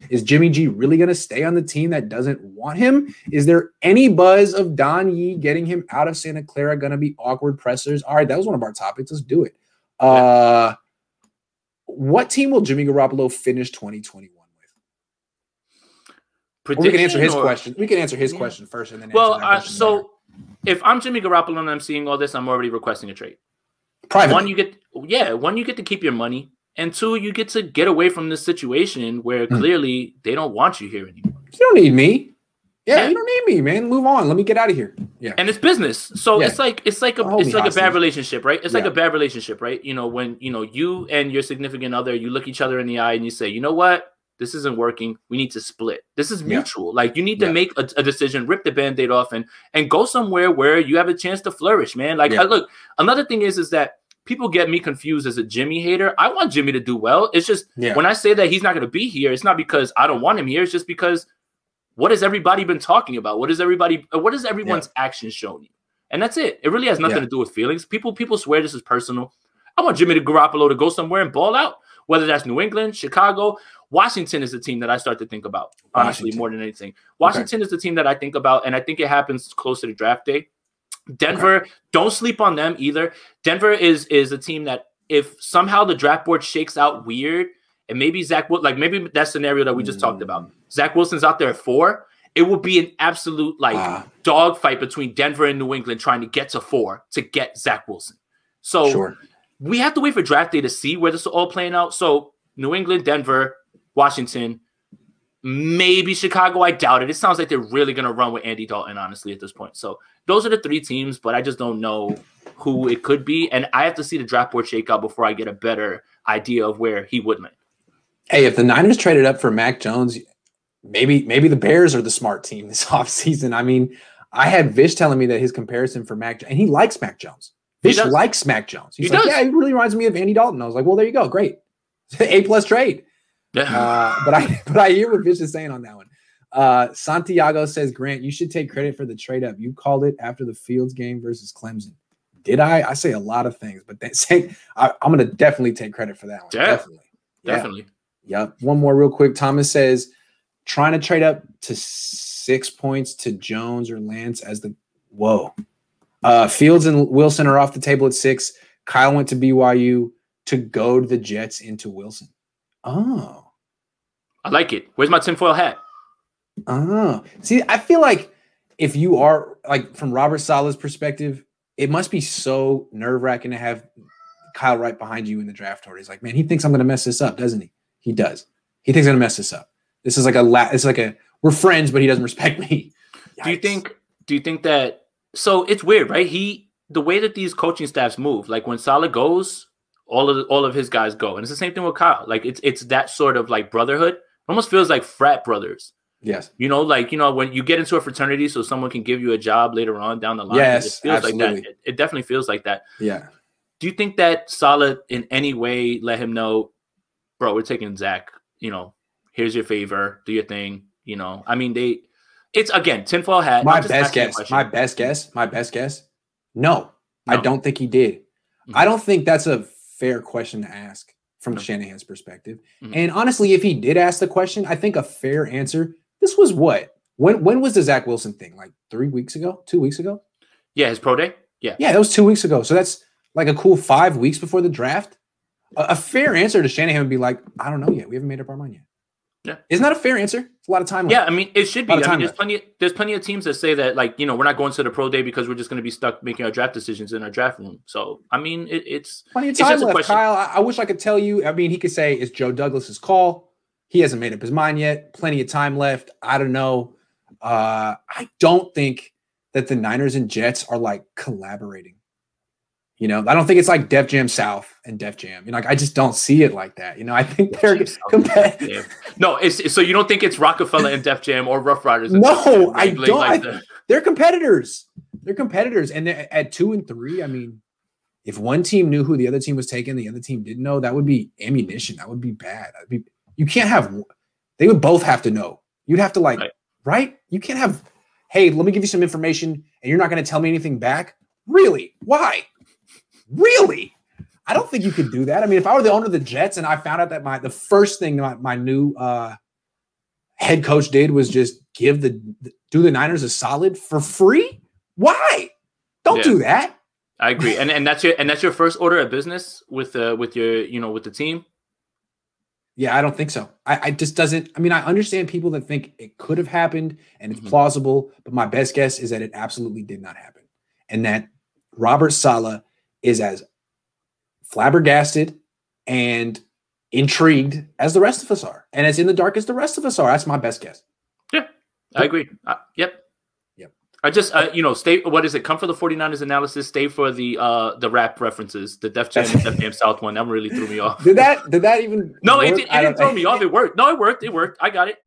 Is Jimmy G really going to stay on the team that doesn't want him? Is there any buzz of Don Yee getting him out of Santa Clara going to be awkward pressers? All right, that was one of our topics. Let's do it. What team will Jimmy Garoppolo finish 2021 with? We can answer his question. We can answer his question first, and then so if I'm Jimmy Garoppolo and I'm seeing all this, I'm already requesting a trade. Privately. One, you get to keep your money, and two, you get to get away from this situation where clearly they don't want you here anymore. You don't need me. Yeah, you don't need me, man. Move on. Let me get out of here. Yeah, and it's business, so it's like a bad relationship, right? It's like a bad relationship, right? You know, when you and your significant other, you look each other in the eye and you say, you know what? This isn't working. We need to split. This is mutual. Like, you need to make a decision, rip the Band-Aid off, and go somewhere where you have a chance to flourish, man. Like, look, another thing is that people get me confused as a Jimmy hater. I want Jimmy to do well. It's just when I say that he's not going to be here, it's not because I don't want him here. It's just because what has everybody been talking about? What has everyone's actions shown you? And that's it. It really has nothing to do with feelings. People swear this is personal. I want Jimmy Garoppolo to go somewhere and ball out, whether that's New England, Chicago. Washington is the team that I start to think about, honestly, more than anything. Washington is the team that I think about, and I think it happens closer to draft day. Denver, don't sleep on them either. Denver is a team that if somehow the draft board shakes out weird, and maybe maybe that scenario that we just talked about, Zach Wilson's out there at 4, it would be an absolute dogfight between Denver and New England trying to get to 4 to get Zach Wilson. So we have to wait for draft day to see where this is all playing out. So New England, Denver, Washington, maybe Chicago. I doubt it. It sounds like they're really going to run with Andy Dalton, honestly, at this point. So those are the 3 teams, but I just don't know who it could be. And I have to see the draft board shake out before I get a better idea of where he would land. Hey, if the Niners traded up for Mac Jones, maybe the Bears are the smart team this offseason. I mean, I had Vish telling me that his comparison for Mac Jones, and he likes Mac Jones. Vish likes Mac Jones. He's like, yeah, he really reminds me of Andy Dalton. I was like, well, there you go. Great. A+ trade. But I hear what Vish is saying on that one. Santiago says, Grant, you should take credit for the trade up. You called it after the Fields game versus Clemson. Did I? I say a lot of things, but I'm going to definitely take credit for that one. Definitely. Yep. One more real quick. Thomas says, trying to trade up to 6 points to Jones or Lance as the Fields and Wilson are off the table at 6. Kyle went to BYU to go to the Jets into Wilson. Oh. I like it. Where's my tinfoil hat? Oh. See, I feel like if you are, like, from Robert Saleh's perspective, it must be so nerve-wracking to have Kyle right behind you in the draft order. He's like, man, he thinks I'm going to mess this up, doesn't he? He does. He thinks I'm going to mess this up. This is like we're friends, but he doesn't respect me. Yikes. Do you think that, so it's weird, right? The way that these coaching staffs move, like when Saleh goes, all of his guys go. And it's the same thing with Kyle. Like it's that sort of like brotherhood. It almost feels like frat brothers. Yes. When you get into a fraternity so someone can give you a job later on down the line. Yes, it feels absolutely. like that. It definitely feels like that. Yeah. Do you think that Saleh in any way let him know, bro, we're taking Zach, here's your favor, do your thing, I mean, it's again, tinfoil hat. My best guess. No, I don't think he did. Mm-hmm. I don't think that's a fair question to ask from Shanahan's perspective. Mm-hmm. And honestly, if he did ask the question, I think a fair answer, this was what? When was the Zach Wilson thing? Like 3 weeks ago? 2 weeks ago? Yeah, his pro day? Yeah. Yeah, that was 2 weeks ago. So that's like a cool 5 weeks before the draft. A fair answer to Shanahan would be like, I don't know yet. We haven't made up our mind yet. Yeah. Isn't that a fair answer? It's a lot of time left. Yeah, I mean, it should be. I mean, there's plenty of teams that say that, like, we're not going to the pro day because we're just going to be stuck making our draft decisions in our draft room. So, I mean, it's plenty of time left, Kyle. I wish I could tell you. I mean, he could say it's Joe Douglas's call. He hasn't made up his mind yet. Plenty of time left. I don't know. I don't think that the Niners and Jets are like collaborating. I don't think it's like Def Jam South and Def Jam. I just don't see it like that. I think they're competitive. No, so you don't think it's Rockefeller and Def Jam or Rough Riders? No, I don't. They're competitors. They're competitors. And at 2 and 3, I mean, if one team knew who the other team was taking, the other team didn't know, that would be ammunition. That would be bad. You can't have – they would both have to know. You'd have to right? You can't have, hey, let me give you some information and you're not going to tell me anything back? Really? Why? Really? I don't think you could do that. I mean, if I were the owner of the Jets and I found out that the first thing my new head coach did was just do the Niners a solid for free. Why? Don't do that. I agree. And that's your first order of business with your, with the team. Yeah, I don't think so. I just doesn't. I mean, I understand people that think it could have happened and it's plausible, but my best guess is that it absolutely did not happen. And that Robert Saleh is as flabbergasted and intrigued as the rest of us are. And as in the dark as the rest of us are. That's my best guess. Yeah, I agree. Yep. I just, stay. What is it? Come for the 49ers analysis. Stay for the rap references. The Def Jam and Def Jam South one. That really threw me off. Did that even? No, it didn't throw me off. It worked. No, it worked. I got it.